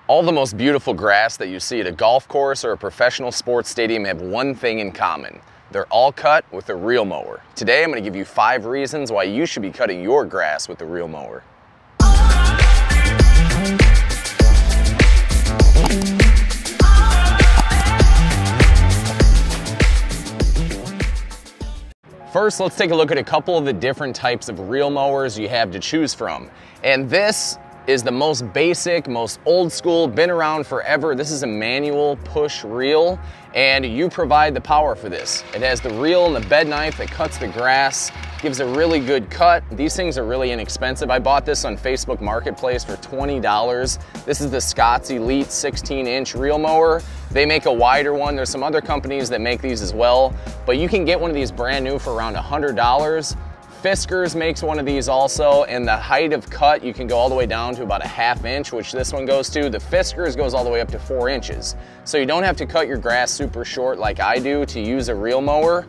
All the most beautiful grass that you see at a golf course or a professional sports stadium have one thing in common. They're all cut with a reel mower. Today I'm going to give you 5 reasons why you should be cutting your grass with a reel mower. First, let's take a look at a couple of the different types of reel mowers you have to choose from. And this is the most basic, most old school, been around forever. This is a manual push reel, and you provide the power for this. It has the reel and the bed knife that cuts the grass, gives a really good cut. These things are really inexpensive. I bought this on Facebook Marketplace for $20. This is the Scott's Elite 16-inch reel mower. They make a wider one. There's some other companies that make these as well, but you can get one of these brand new for around $100. Fiskars makes one of these also, and the height of cut, you can go all the way down to about a 1/2 inch, which this one goes to. The Fiskars goes all the way up to 4 inches. So you don't have to cut your grass super short like I do to use a reel mower.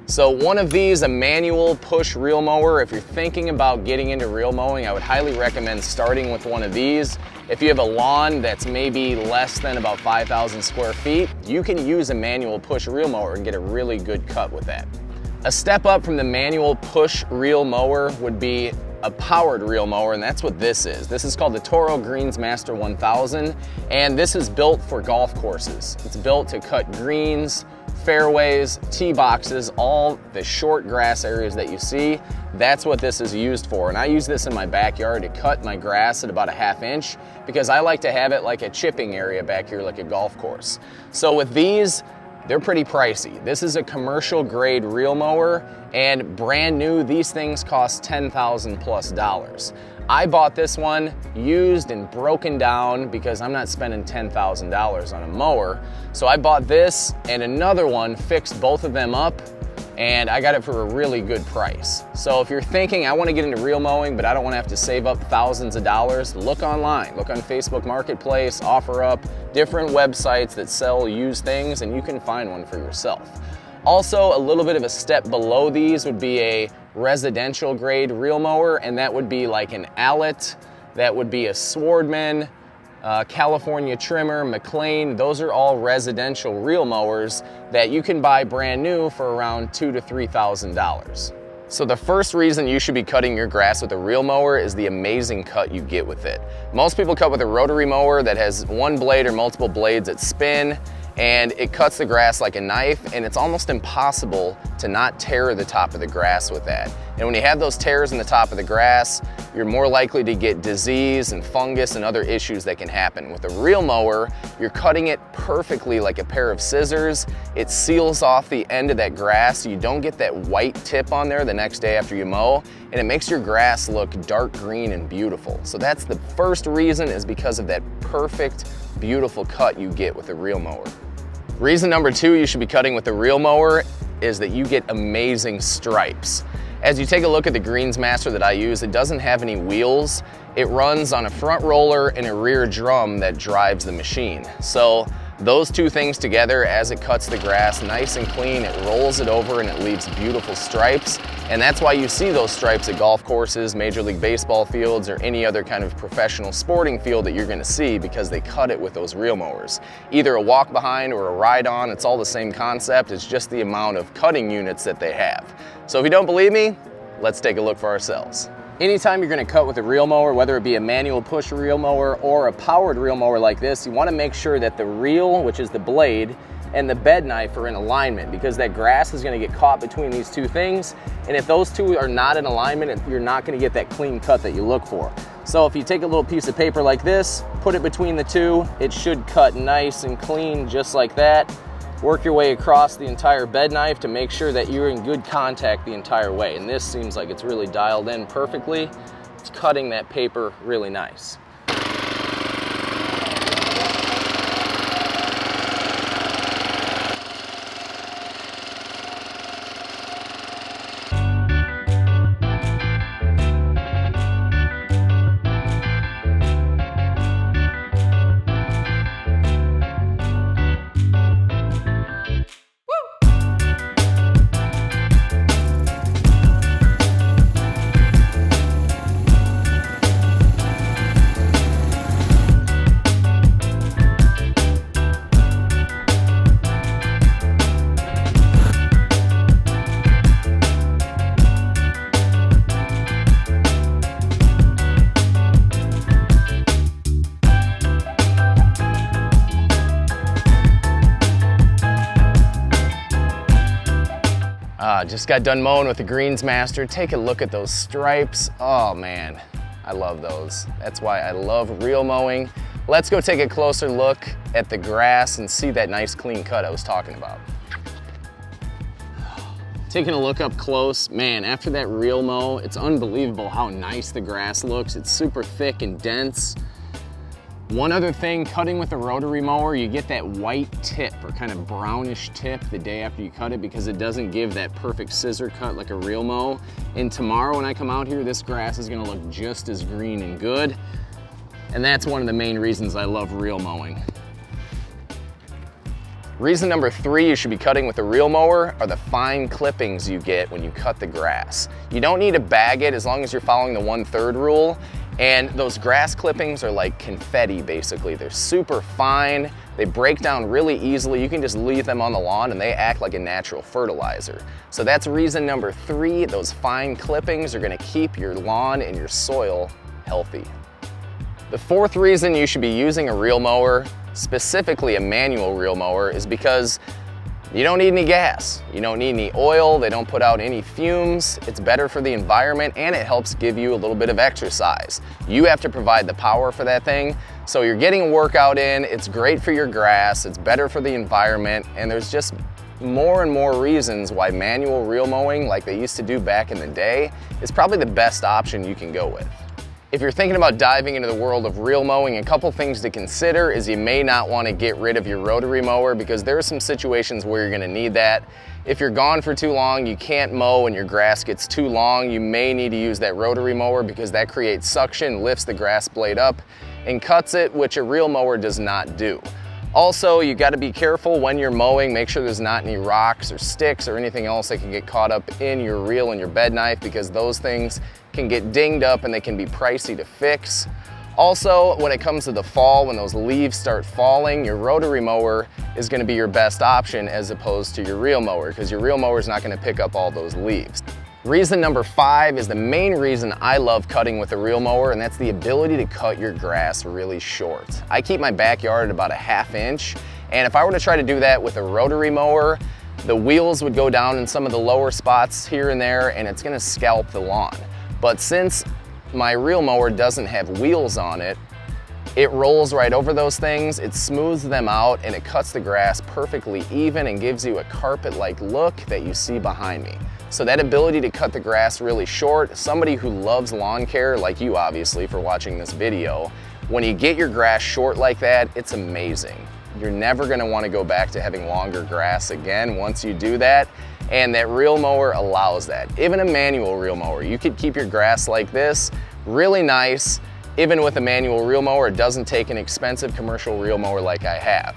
So one of these, a manual push reel mower, if you're thinking about getting into reel mowing, I would highly recommend starting with one of these. If you have a lawn that's maybe less than about 5,000 square feet, you can use a manual push reel mower and get a really good cut with that. A step up from the manual push reel mower would be a powered reel mower, and that's what this is. This is called the Toro Greensmaster 1000, and this is built for golf courses. It's built to cut greens, fairways, tee boxes, all the short grass areas that you see. That's what this is used for, and I use this in my backyard to cut my grass at about a 1/2 inch because I like to have it like a chipping area back here like a golf course. So with these, they're pretty pricey. This is a commercial grade reel mower, and brand new, these things cost $10,000+. I bought this one used and broken down because I'm not spending $10,000 on a mower. So I bought this and another one, fixed both of them up, and I got it for a really good price. So if you're thinking, I want to get into reel mowing, but I don't want to have to save up thousands of dollars, look online. Look on Facebook Marketplace, OfferUp, different websites that sell used things, and you can find one for yourself. Also, a little bit of a step below these would be a residential grade reel mower, and that would be like an Allett, that would be a Swardman, California Trimmer, McLean. Those are all residential reel mowers that you can buy brand new for around $2,000 to $3,000. So the first reason you should be cutting your grass with a reel mower is the amazing cut you get with it. Most people cut with a rotary mower that has one blade or multiple blades that spin, and it cuts the grass like a knife, and it's almost impossible to not tear the top of the grass with that. And when you have those tears in the top of the grass, you're more likely to get disease and fungus and other issues that can happen. With a reel mower, you're cutting it perfectly like a pair of scissors. It seals off the end of that grass, so you don't get that white tip on there the next day after you mow, and it makes your grass look dark green and beautiful. So that's the first reason, is because of that perfect, beautiful cut you get with a reel mower. Reason number 2 you should be cutting with a reel mower is that you get amazing stripes. As you take a look at the Greensmaster that I use, it doesn't have any wheels. It runs on a front roller and a rear drum that drives the machine. So those two things together, as it cuts the grass nice and clean, it rolls it over and it leaves beautiful stripes. And that's why you see those stripes at golf courses, Major League Baseball fields, or any other kind of professional sporting field that you're gonna see, because they cut it with those reel mowers. Either a walk behind or a ride on, it's all the same concept. It's just the amount of cutting units that they have. So if you don't believe me, let's take a look for ourselves. Anytime you're gonna cut with a reel mower, whether it be a manual push reel mower or a powered reel mower like this, you wanna make sure that the reel, which is the blade, and the bed knife are in alignment, because that grass is gonna get caught between these two things. And if those two are not in alignment, you're not gonna get that clean cut that you look for. So if you take a little piece of paper like this, put it between the two, it should cut nice and clean just like that. Work your way across the entire bed knife to make sure that you're in good contact the entire way. And this seems like it's really dialed in perfectly. It's cutting that paper really nice. Just got done mowing with the Greens Master. Take a look at those stripes. Oh man, I love those. That's why I love reel mowing. Let's go take a closer look at the grass and see that nice clean cut I was talking about. Taking a look up close, man, after that reel mow, it's unbelievable how nice the grass looks. It's super thick and dense. One other thing, cutting with a rotary mower, you get that white tip or kind of brownish tip the day after you cut it because it doesn't give that perfect scissor cut like a reel mow. And tomorrow when I come out here, this grass is gonna look just as green and good. And that's one of the main reasons I love reel mowing. Reason number 3 you should be cutting with a reel mower are the fine clippings you get when you cut the grass. You don't need to bag it as long as you're following the 1/3 rule. And those grass clippings are like confetti basically. They're super fine, they break down really easily. You can just leave them on the lawn and they act like a natural fertilizer. So that's reason number 3, those fine clippings are gonna keep your lawn and your soil healthy. The 4th reason you should be using a reel mower, specifically a manual reel mower, is because you don't need any gas, you don't need any oil, they don't put out any fumes, it's better for the environment, and it helps give you a little bit of exercise. You have to provide the power for that thing, so you're getting a workout in, it's great for your grass, it's better for the environment, and there's just more and more reasons why manual reel mowing, like they used to do back in the day, is probably the best option you can go with. If you're thinking about diving into the world of reel mowing, a couple things to consider is you may not want to get rid of your rotary mower because there are some situations where you're going to need that. If you're gone for too long, you can't mow and your grass gets too long, you may need to use that rotary mower because that creates suction, lifts the grass blade up and cuts it, which a reel mower does not do. Also, you got to be careful when you're mowing, make sure there's not any rocks or sticks or anything else that can get caught up in your reel and your bed knife because those things can get dinged up and they can be pricey to fix. Also, when it comes to the fall, when those leaves start falling, your rotary mower is going to be your best option as opposed to your reel mower because your reel mower is not going to pick up all those leaves. Reason number 5 is the main reason I love cutting with a reel mower, and that's the ability to cut your grass really short. I keep my backyard at about a 1/2 inch, and if I were to try to do that with a rotary mower, the wheels would go down in some of the lower spots here and there, and it's gonna scalp the lawn. But since my reel mower doesn't have wheels on it, it rolls right over those things, it smooths them out, and it cuts the grass perfectly even and gives you a carpet-like look that you see behind me. So that ability to cut the grass really short, somebody who loves lawn care, like you obviously for watching this video, when you get your grass short like that, it's amazing. You're never gonna wanna go back to having longer grass again once you do that, and that reel mower allows that. Even a manual reel mower, you could keep your grass like this, really nice. Even with a manual reel mower, it doesn't take an expensive commercial reel mower like I have.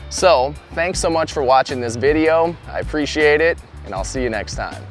So, thanks so much for watching this video. I appreciate it, and I'll see you next time.